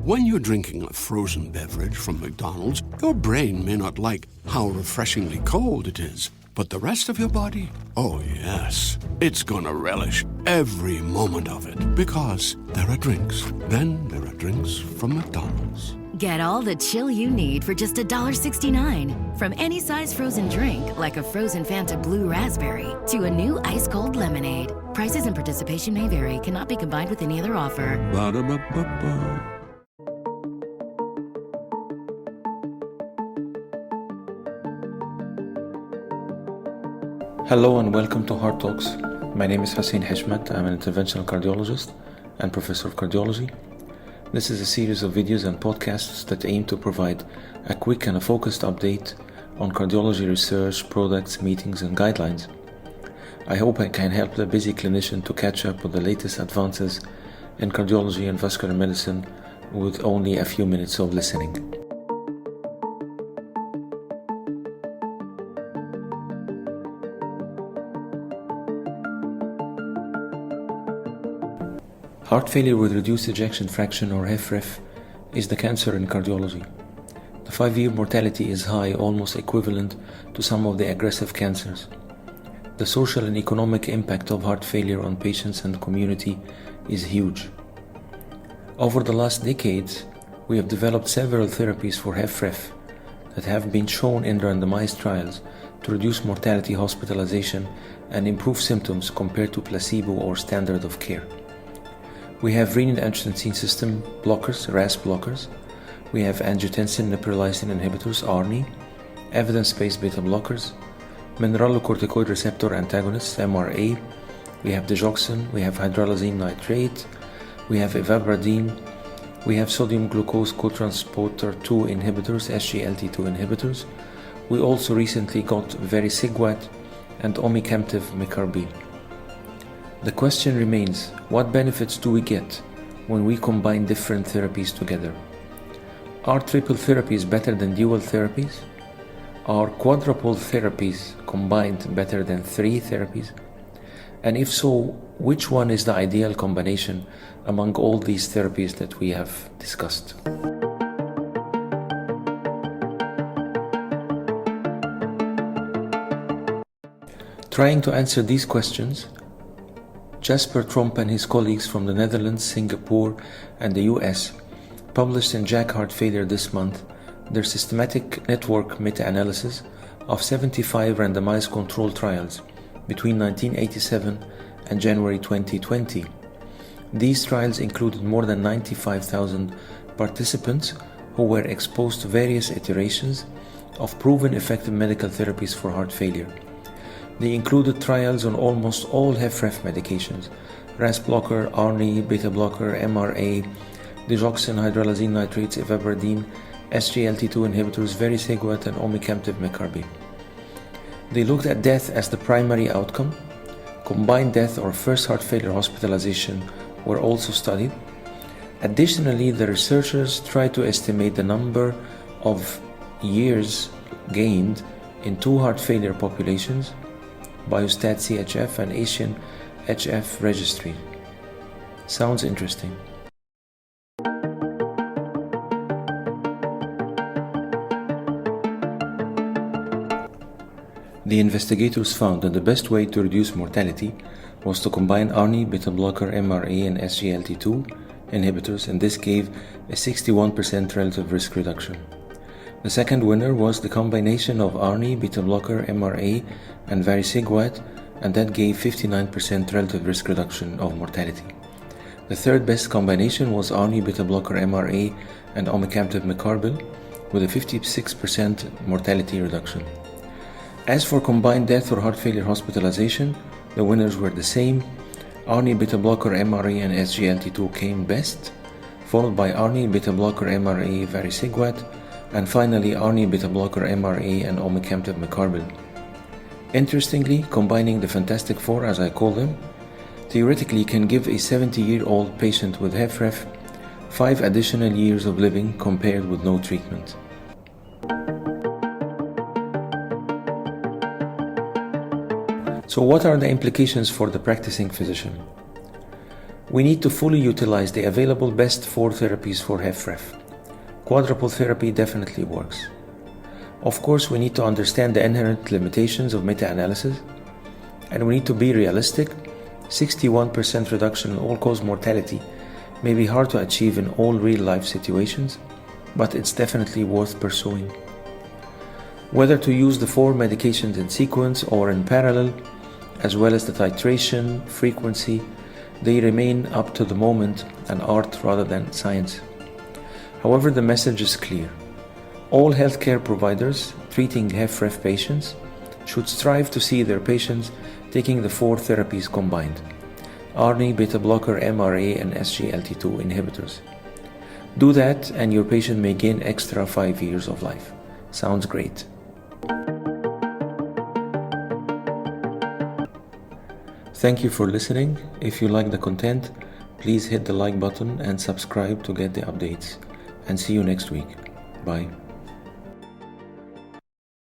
When you're drinking a frozen beverage from McDonald's, your brain may not like how refreshingly cold it is. But the rest of your body? Oh, yes. It's gonna relish every moment of it. Because there are drinks. Then there are drinks from McDonald's. Get all the chill you need for just $1.69. From any size frozen drink, like a frozen Fanta Blue Raspberry, to a new ice-cold lemonade. Prices and participation may vary. Cannot be combined with any other offer. Ba-da-ba-ba-ba. Hello and welcome to Heart Talks. My name is Hussein Heshmat. I'm an interventional cardiologist and professor of cardiology. This is a series of videos and podcasts that aim to provide a quick and a focused update on cardiology research, products, meetings, and guidelines. I hope I can help the busy clinician to catch up with the latest advances in cardiology and vascular medicine with only a few minutes of listening. Heart failure with reduced ejection fraction, or HFrEF, is the cancer in cardiology. The 5-year mortality is high, almost equivalent to some of the aggressive cancers. The social and economic impact of heart failure on patients and community is huge. Over the last decades, we have developed several therapies for HFrEF that have been shown in randomized trials to reduce mortality, hospitalization, and improve symptoms compared to placebo or standard of care. We have renin-angiotensin system blockers, RAS blockers. We have angiotensin-neprilysin inhibitors, ARNI, evidence-based beta blockers, mineralocorticoid receptor antagonists, MRA. We have digoxin, we have hydralazine nitrate, we have ivabradine, we have sodium glucose cotransporter 2 inhibitors, SGLT2 inhibitors. We also recently got vericiguat and omecamtiv mecarbil. The question remains, what benefits do we get when we combine different therapies together? Are triple therapies better than dual therapies? Are quadruple therapies combined better than 3 therapies? And if so, which one is the ideal combination among all these therapies that we have discussed? Trying to answer these questions, Jasper Tromp and his colleagues from the Netherlands, Singapore, and the US published in JACC Heart Failure this month their systematic network meta-analysis of 75 randomized controlled trials between 1987 and January 2020. These trials included more than 95,000 participants who were exposed to various iterations of proven effective medical therapies for heart failure. They included trials on almost all HFrEF medications: RAS blocker, ARNI, beta blocker, MRA, digoxin, hydralazine nitrates, ivabradine, SGLT2 inhibitors, vericiguat, and omecamtiv mecarbil. They looked at death as the primary outcome. Combined death or first heart failure hospitalization were also studied. Additionally, the researchers tried to estimate the number of years gained in 2 heart failure populations, Biostat CHF and Asian HF registry. Sounds interesting. The investigators found that the best way to reduce mortality was to combine ARNI, beta blocker, MRA, and SGLT2 inhibitors, and this gave a 61% relative risk reduction. The second winner was the combination of ARNI, beta blocker, MRA, and vericiguat, and that gave 59% relative risk reduction of mortality. The third best combination was ARNI, beta blocker, MRA, and omecamtiv mecarbil, with a 56% mortality reduction. As for combined death or heart failure hospitalization, the winners were the same. ARNI, beta blocker, MRA, and SGLT2 came best, followed by ARNI, beta blocker, MRA, vericiguat, and finally ARNI, beta blocker, MRA, and omecamtiv mecarbil. Interestingly, combining the Fantastic Four, as I call them, theoretically can give a 70-year-old patient with HFrEF 5 additional years of living compared with no treatment. So what are the implications for the practicing physician? We need to fully utilize the available best 4 therapies for HFrEF. Quadruple therapy definitely works. Of course, we need to understand the inherent limitations of meta-analysis, and we need to be realistic. 61% reduction in all-cause mortality may be hard to achieve in all real-life situations, but it's definitely worth pursuing. Whether to use the 4 medications in sequence or in parallel, as well as the titration, frequency, they remain up to the moment an art rather than science. However, the message is clear. All healthcare providers treating HFrEF patients should strive to see their patients taking the 4 therapies combined: ARNI, beta blocker, MRA, and SGLT2 inhibitors. Do that and your patient may gain extra 5 years of life. Sounds great. Thank you for listening. If you like the content, please hit the like button and subscribe to get the updates. And see you next week. Bye.